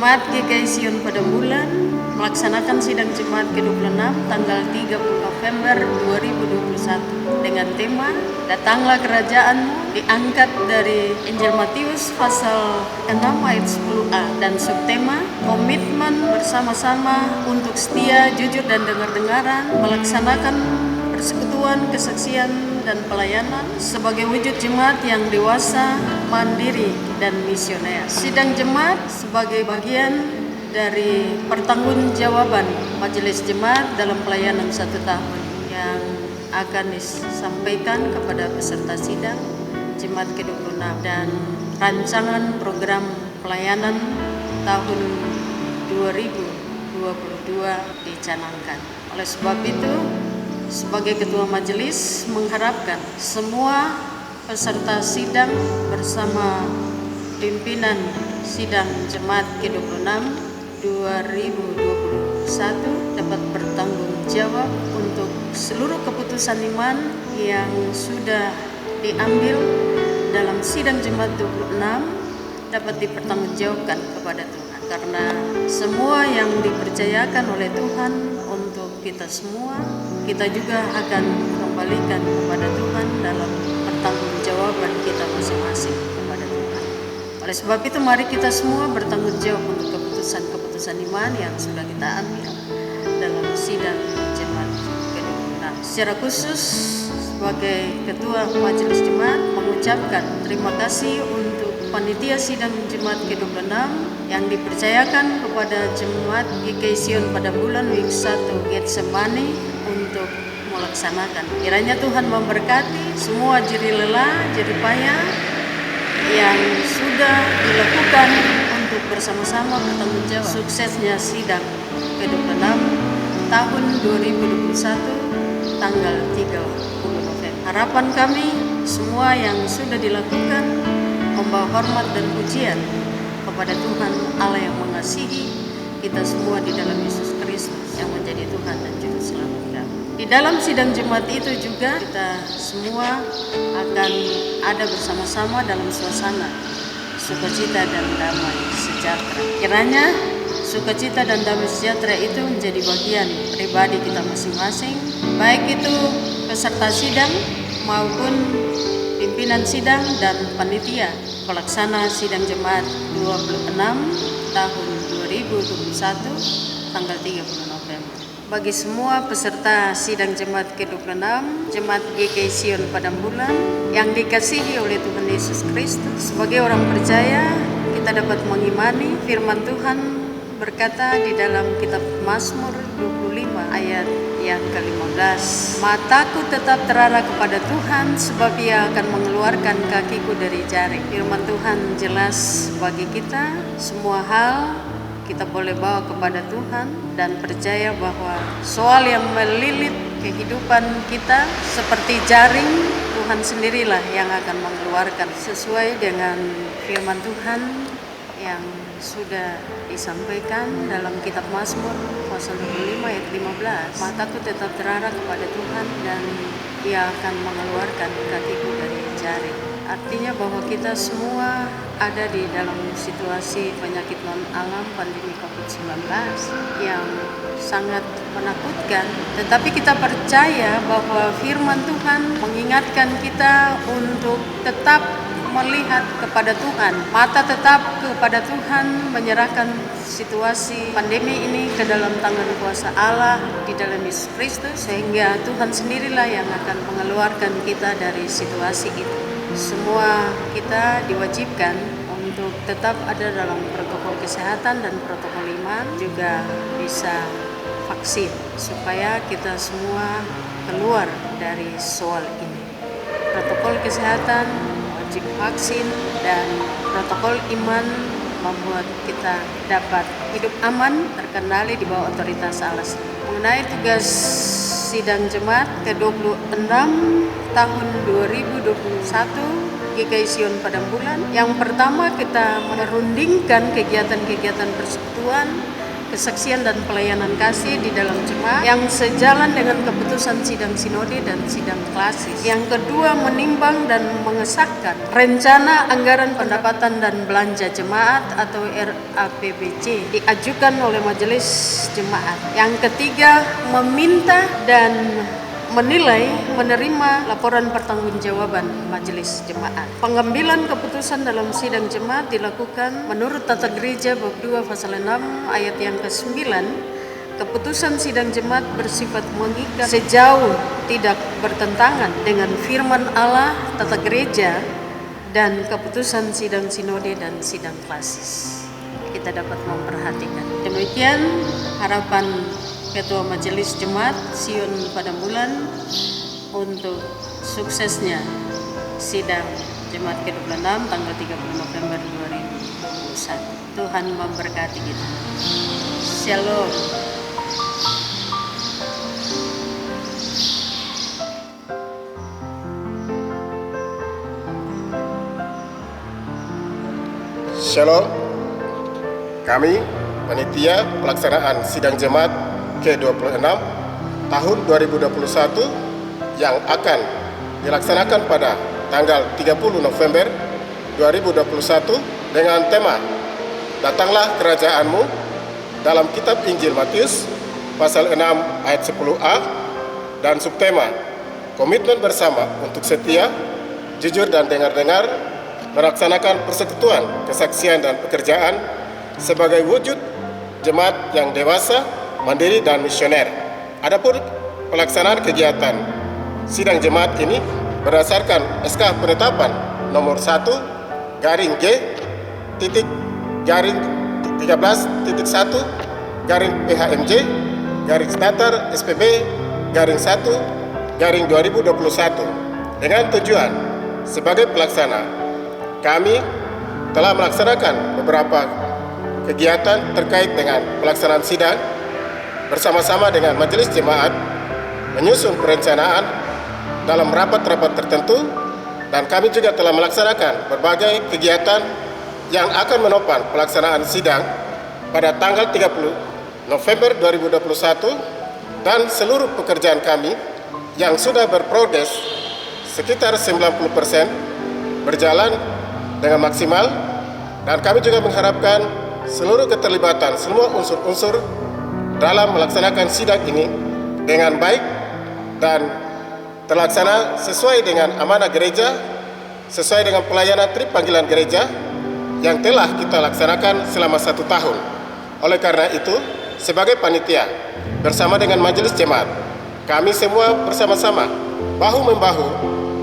Jemaat GKI Sion pada bulan melaksanakan sidang Jemaat ke-26 tanggal 30 November 2021 dengan tema Datanglah Kerajaanmu, diangkat dari Injil Matius pasal 6 ayat 10a, dan subtema komitmen bersama-sama untuk setia, jujur dan dengar-dengaran melaksanakan persekutuan, kesaksian dan pelayanan sebagai wujud jemaat yang dewasa, mandiri dan misioner. Sidang jemaat sebagai bagian dari pertanggungjawaban majelis jemaat dalam pelayanan 1 tahun yang akan disampaikan kepada peserta sidang jemaat ke-26 dan rancangan program pelayanan tahun 2022 dicanangkan. Oleh sebab itu, sebagai ketua majelis mengharapkan semua peserta sidang bersama pimpinan sidang jemaat ke-26 2021 dapat bertanggung jawab untuk seluruh keputusan iman yang sudah diambil dalam sidang jemaat 26 dapat dipertanggungjawabkan kepada Tuhan, karena semua yang dipercayakan oleh Tuhan untuk kita semua, kita juga akan kembalikan kepada Tuhan dalam pertanggungjawaban kita masing-masing kepada Tuhan. Oleh sebab itu, mari kita semua bertanggung jawab untuk keputusan-keputusan iman yang sudah kita ambil dalam sidang jemaat ke-26. Secara khusus, sebagai ketua majelis jemaat mengucapkan terima kasih untuk panitia sidang jemaat ke-26 yang dipercayakan kepada jemaat GKI Sion pada bulan week 1 Getsemani untuk melaksanakan. Kiranya Tuhan memberkati semua jerih lelah, jerih payah yang sudah dilakukan untuk bersama-sama bertanggung jawab suksesnya sidang ke-26 tahun 2021 tanggal 30 November. Harapan kami semua yang sudah dilakukan membawa hormat dan pujian kepada Tuhan Allah yang mengasihi kita semua di dalam Yesus Kristus yang menjadi Tuhan dan Juru Selamat kami. Di dalam sidang jemaat itu juga kita semua akan ada bersama-sama dalam suasana sukacita dan damai sejahtera. Kiranya sukacita dan damai sejahtera itu menjadi bagian pribadi kita masing-masing, baik itu peserta sidang maupun pimpinan sidang dan panitia pelaksana sidang jemaat 26 tahun 2021 tanggal 30 November. Bagi semua peserta sidang jemaat ke-26 jemaat GKI Sion Padang Bulan yang dikasihi oleh Tuhan Yesus Kristus, sebagai orang percaya kita dapat mengimani firman Tuhan berkata di dalam kitab Mazmur 25 ayat yang ke-15, mataku tetap terarah kepada Tuhan sebab Ia akan mengeluarkan kakiku dari jaring. Firman Tuhan jelas bagi kita, semua hal kita boleh bawa kepada Tuhan dan percaya bahwa soal yang melilit kehidupan kita seperti jaring, Tuhan sendirilah yang akan mengeluarkan sesuai dengan firman Tuhan yang sudah disampaikan dalam kitab Mazmur pasal 25 ayat 15. Mataku tetap terarah kepada Tuhan dan Ia akan mengeluarkan kakiku dari jaring. Artinya bahwa kita semua ada di dalam situasi penyakit non alam pandemi COVID-19 yang sangat menakutkan, tetapi kita percaya bahwa firman Tuhan mengingatkan kita untuk tetap melihat kepada Tuhan, mata tetap kepada Tuhan, menyerahkan situasi pandemi ini ke dalam tangan kuasa Allah di dalam Yesus Kristus, sehingga Tuhan sendirilah yang akan mengeluarkan kita dari situasi itu. Semua kita diwajibkan untuk tetap ada dalam protokol kesehatan dan protokol iman, juga bisa vaksin supaya kita semua keluar dari soal ini. Protokol kesehatan, wajib vaksin, dan protokol iman membuat kita dapat hidup aman, terkendali di bawah otoritas Allah. Mengenai tugas sidang jemaat ke-26 tahun 2021 GKI Sion Padang Bulan, yang pertama kita merundingkan kegiatan-kegiatan persekutuan kesaksian dan pelayanan kasih di dalam jemaat yang sejalan dengan keputusan sidang sinode dan sidang klasis. Yang kedua, menimbang dan mengesahkan rencana anggaran pendapatan dan belanja jemaat atau RAPBJ diajukan oleh majelis jemaat. Yang ketiga, meminta dan menilai menerima laporan pertanggungjawaban majelis jemaat. Pengambilan keputusan dalam sidang jemaat dilakukan menurut tata gereja bab 2 pasal 6 ayat yang ke-9. Keputusan sidang jemaat bersifat mengikat sejauh tidak bertentangan dengan firman Allah, tata gereja, dan keputusan sidang sinode dan sidang klasis. Kita dapat memperhatikan. Demikian harapan Ketua Majelis Jemaat Sion Pademangan untuk suksesnya sidang Jemaat ke-26 tanggal 30 November 2021. Tuhan memberkati kita. Shalom. Shalom. Kami panitia pelaksanaan sidang Jemaat ke-26 tahun 2021 yang akan dilaksanakan pada tanggal 30 November 2021 dengan tema Datanglah Kerajaanmu dalam kitab Injil Matius pasal 6 ayat 10a dan subtema Komitmen bersama untuk setia, jujur dan dengar-dengar melaksanakan persekutuan, kesaksian dan pekerjaan sebagai wujud jemaat yang dewasa, mandiri dan misioner. Adapun pelaksanaan kegiatan sidang jemaat ini berdasarkan SK penetapan nomor 1 garing G titik garing 13.1 garing PHMJ garing datar SPB garing 1 garing 2021 dengan tujuan sebagai pelaksana kami telah melaksanakan beberapa kegiatan terkait dengan pelaksanaan sidang bersama-sama dengan majelis jemaat, menyusun perencanaan dalam rapat-rapat tertentu, dan kami juga telah melaksanakan berbagai kegiatan yang akan menopang pelaksanaan sidang pada tanggal 30 November 2021 dan seluruh pekerjaan kami yang sudah berprogres sekitar 90% berjalan dengan maksimal, dan kami juga mengharapkan seluruh keterlibatan semua unsur-unsur dalam melaksanakan sidang ini dengan baik dan terlaksana sesuai dengan amanah gereja, sesuai dengan pelayanan trip panggilan gereja yang telah kita laksanakan selama 1 tahun. Oleh karena itu, sebagai panitia bersama dengan majelis jemaat, kami semua bersama-sama bahu-membahu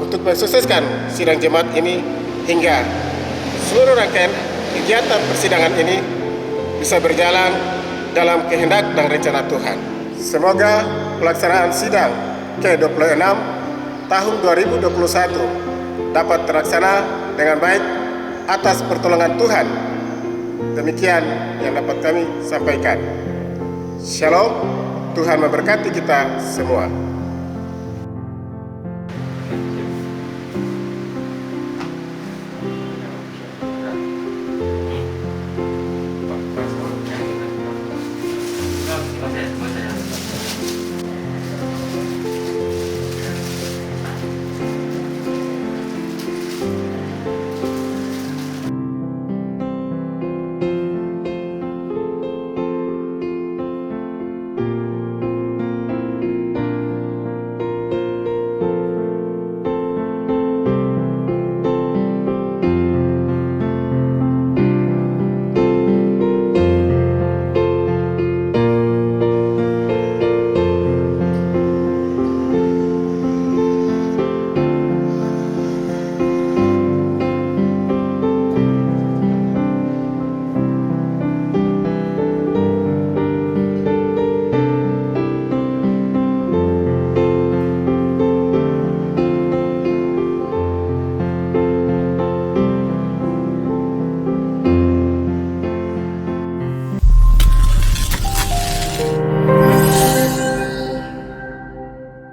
untuk mensukseskan sidang jemaat ini hingga seluruh rangkaian kegiatan persidangan ini bisa berjalan dalam kehendak dan rencana Tuhan. Semoga pelaksanaan sidang ke-26 tahun 2021 dapat terlaksana dengan baik atas pertolongan Tuhan. Demikian yang dapat kami sampaikan. Shalom, Tuhan memberkati kita semua.